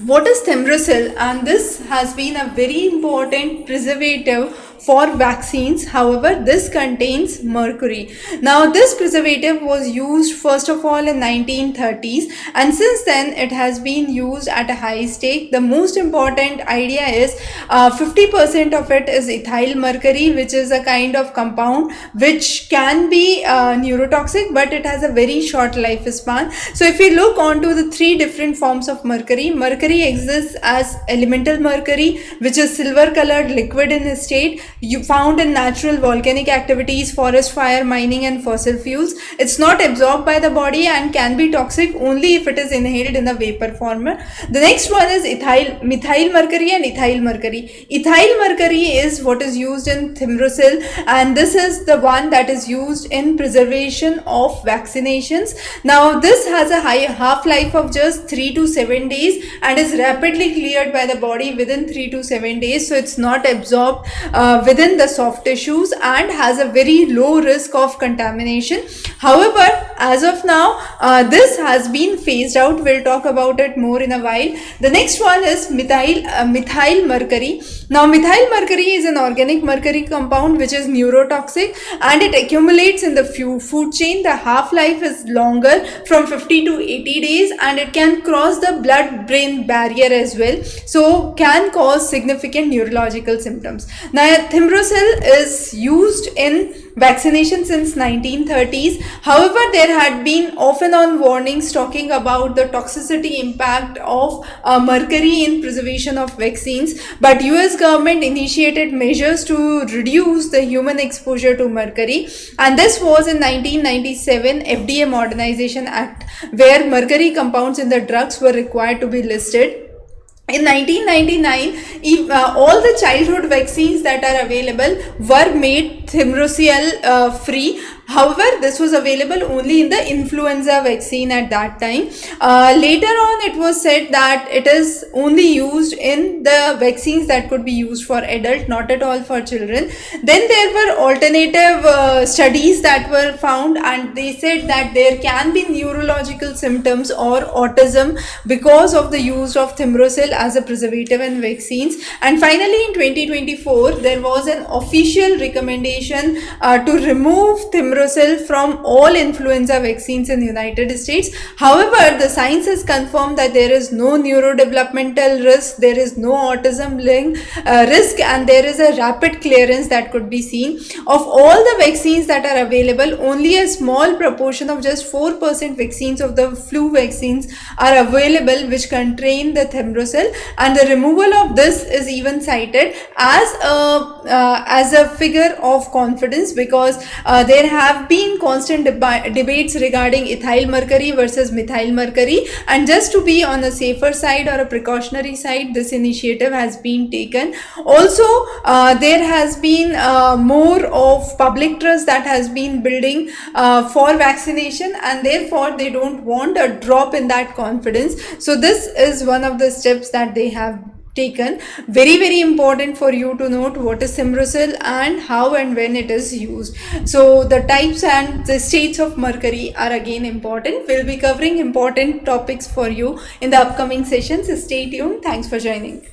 What is thimerosal? And this has been a very important preservative for vaccines. However, this contains mercury. Now, this preservative was used first of all in 1930s, and since then it has been used at a high stake. The most important idea is 50% of it is ethyl mercury, which is a kind of compound which can be neurotoxic, but it has a very short lifespan. So if we look onto the three different forms of mercury, mercury exists as elemental mercury, which is silver colored liquid in state, you found in natural volcanic activities, forest fire, mining and fossil fuels. It's not absorbed by the body and can be toxic only if it is inhaled in the vapor form. The next one is methyl mercury and ethyl mercury. Ethyl mercury is what is used in thimerosal, and this is the one that is used in preservation of vaccinations. Now, this has a high half-life of just 3 to 7 days and is rapidly cleared by the body within 3 to 7 days. So it's not absorbed within the soft tissues and has a very low risk of contamination. However, as of now, this has been phased out. We'll talk about it more in a while. The next one is methyl mercury. Now, methyl mercury is an organic mercury compound which is neurotoxic and it accumulates in the food chain. The half-life is longer, from 50 to 80 days, and it can cross the blood-brain barrier as well, so can cause significant neurological symptoms. Now, thimerosal is used in vaccination since 1930s. However, there had been off and on warnings talking about the toxicity impact of mercury in preservation of vaccines, but US government initiated measures to reduce the human exposure to mercury, and this was in 1997 FDA Modernization Act, where mercury compounds in the drugs were required to be listed. In 1999, all the childhood vaccines that are available were made thimerosal free. However, this was available only in the influenza vaccine at that time. Later on, it was said that it is only used in the vaccines that could be used for adult, not at all for children. Then there were alternative studies that were found, and they said that there can be neurological symptoms or autism because of the use of thimerosal as a preservative in vaccines. And finally, in 2024, there was an official recommendation to remove thimerosal from all influenza vaccines in the United States. However, the science has confirmed that there is no neurodevelopmental risk, there is no autism risk, and there is a rapid clearance that could be seen. Of all the vaccines that are available, only a small proportion of just 4% vaccines of the flu vaccines are available which contain the thimerosal, and the removal of this is even cited as a figure of confidence, because there have been constant debates regarding ethyl mercury versus methyl mercury, and just to be on a safer side or a precautionary side, this initiative has been taken. Also, there has been more of public trust that has been building for vaccination, and therefore they don't want a drop in that confidence. So this is one of the steps that they have taken. Very important for you to note what is thimerosal and how and when it is used. So the types and the states of mercury are again important. We'll be covering important topics for you in the upcoming sessions. Stay tuned. Thanks for joining.